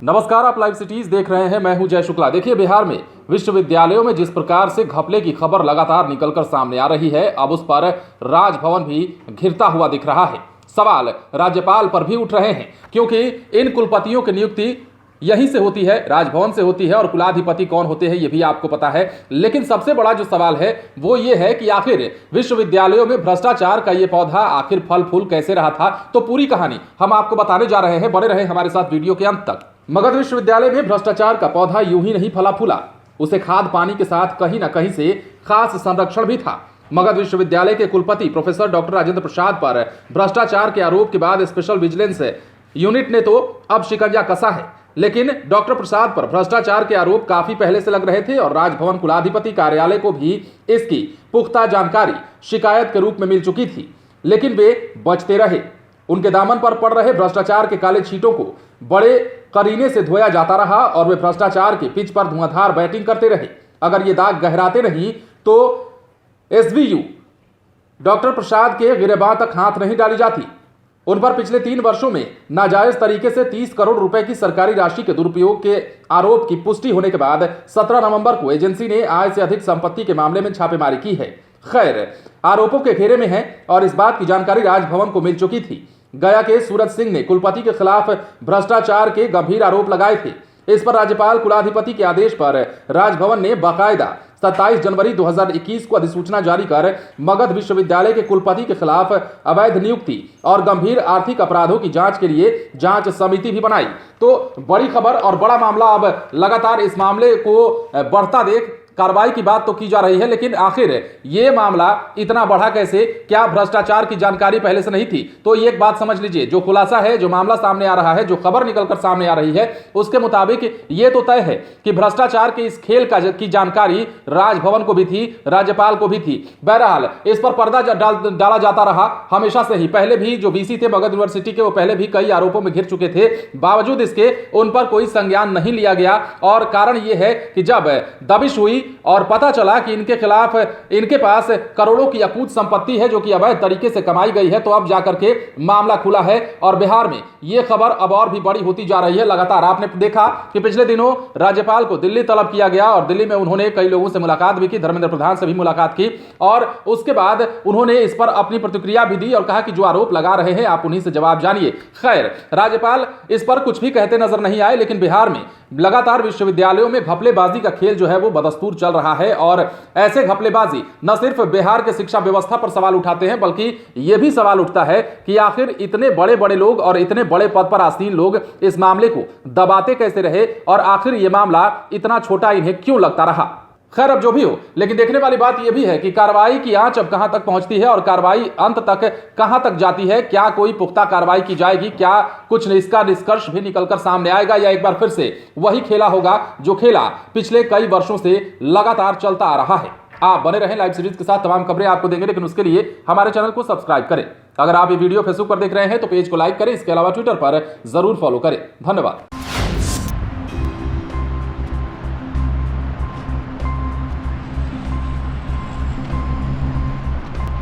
नमस्कार, आप live cities देख रहे हैं। मैं हूं जय शुक्ला। देखिए, बिहार में विश्वविद्यालयों में जिस प्रकार से घपले की खबर लगातार निकलकर सामने आ रही है, अब उस पर राजभवन भी घिरता हुआ दिख रहा है। सवाल राज्यपाल पर भी उठ रहे हैं, क्योंकि इन कुलपतियों की नियुक्ति यहीं से होती है, राजभवन से होती है, और कुलाधिपति कौन होते हैं ये भी आपको पता है। लेकिन सबसे बड़ा जो सवाल है वो ये है कि आखिर विश्वविद्यालयों में भ्रष्टाचार का ये पौधा आखिर फल फूल कैसे रहा था। तो पूरी कहानी हम आपको बताने जा रहे हैं, बने रहे हमारे साथ वीडियो के अंत तक। मगध विश्वविद्यालय में भ्रष्टाचार का पौधा यूं ही नहीं फला फूला, उसे खाद पानी के साथ कहीं ना कहीं से खास संरक्षण भी था। मगध विश्वविद्यालय के कुलपति प्रोफेसर डॉक्टर राजेंद्र प्रसाद पर भ्रष्टाचार के आरोप के बाद स्पेशल विजिलेंस यूनिट ने तो अब शिकंजा कसा है। लेकिन डॉक्टर प्रसाद पर भ्रष्टाचार के आरोप काफी पहले से लग रहे थे और राजभवन कुलाधिपति कार्यालय को भी इसकी पुख्ता जानकारी शिकायत के रूप में मिल चुकी थी, लेकिन वे बचते रहे। उनके दामन पर पड़ रहे भ्रष्टाचार के काले छींटों को बड़े करीने से धोया जाता रहा और वे भ्रष्टाचार के पिच पर धुआंधार बैटिंग करते रहे। अगर ये दाग गहराते नहीं तो एसवीयू डॉक्टर प्रसाद के गिरेबां तक हाथ नहीं डाली जाती। उन पर पिछले 3 वर्षों में नाजायज तरीके से 30 करोड़ रुपए की सरकारी राशि के दुरुपयोग के आरोप की पुष्टि होने के बाद 17 नवंबर को एजेंसी ने आय से अधिक संपत्ति के मामले में छापेमारी की है। खैर, आरोपों के घेरे में है और इस बात की जानकारी राजभवन को मिल चुकी थी। गया के सूरज सिंह ने कुलपति के खिलाफ भ्रष्टाचार के गंभीर आरोप लगाए थे। इस पर राज्यपाल कुलाधिपति के आदेश पर राजभवन ने बाकायदा 27 जनवरी 2021 को अधिसूचना जारी कर मगध विश्वविद्यालय के कुलपति के खिलाफ अवैध नियुक्ति और गंभीर आर्थिक अपराधों की जांच के लिए जांच समिति भी बनाई। तो बड़ी खबर और बड़ा मामला, अब लगातार इस मामले को बढ़ता देख कार्रवाई की बात तो की जा रही है, लेकिन आखिर ये मामला इतना बढ़ा कैसे? क्या भ्रष्टाचार की जानकारी पहले से नहीं थी? तो ये एक बात समझ लीजिए, जो खुलासा है, जो मामला सामने आ रहा है, जो खबर निकलकर सामने आ रही है, उसके मुताबिक ये तो तय है कि भ्रष्टाचार के इस खेल की जानकारी राजभवन को भी थी, राज्यपाल को भी थी। बहरहाल इस पर पर्दा डाला जाता रहा हमेशा से ही। पहले भी जो वीसी थे मगध यूनिवर्सिटी के, वो पहले भी कई आरोपों में घिर चुके थे, बावजूद इसके उन पर कोई संज्ञान नहीं लिया गया। और कारण यह है कि जब दबिश हुई और पता चला कि इनके खिलाफ, इनके पास करोड़ों की अकूत संपत्ति है जो कि अवैध तरीके से कमाई गई है, तो अब जाकर के मामला खुला है। और बिहार में यह खबर अब और भी बड़ी होती जा रही है। लगातार आपने देखा कि पिछले दिनों राज्यपाल को दिल्ली तलब किया गया और दिल्ली में उन्होंने कई लोगों से मुलाकात भी की, धर्मेंद्र प्रधान से भी मुलाकात की, और उसके बाद उन्होंने इस पर अपनी प्रतिक्रिया भी दी और कहा कि जो आरोप लगा रहे हैं आप उन्हीं से जवाब जानिए। खैर, राज्यपाल इस पर कुछ भी कहते नजर नहीं आए, लेकिन बिहार में लगातार विश्वविद्यालयों में घपलेबाजी का खेल जो है वो बदस्तूर चल रहा है। और ऐसे घपलेबाजी न सिर्फ बिहार के शिक्षा व्यवस्था पर सवाल उठाते हैं, बल्कि यह भी सवाल उठता है कि आखिर इतने बड़े बड़े लोग और इतने बड़े पद पर आसीन लोग इस मामले को दबाते कैसे रहे, और आखिर यह मामला इतना छोटा इन्हें क्यों लगता रहा। खैर, अब जो भी हो, लेकिन देखने वाली बात यह भी है कि कार्रवाई की आंच अब कहां तक पहुंचती है और कार्रवाई अंत तक कहां तक जाती है। क्या कोई पुख्ता कार्रवाई की जाएगी? क्या कुछ इसका निष्कर्ष भी निकलकर सामने आएगा, या एक बार फिर से वही खेला होगा जो खेला पिछले कई वर्षों से लगातार चलता आ रहा है। आप बने रहें लाइव सीरीज के साथ, तमाम खबरें आपको देंगे, लेकिन उसके लिए हमारे चैनल को सब्सक्राइब करें। अगर आप ये वीडियो फेसबुक पर देख रहे हैं तो पेज को लाइक करें, इसके अलावा ट्विटर पर जरूर फॉलो करें। धन्यवाद।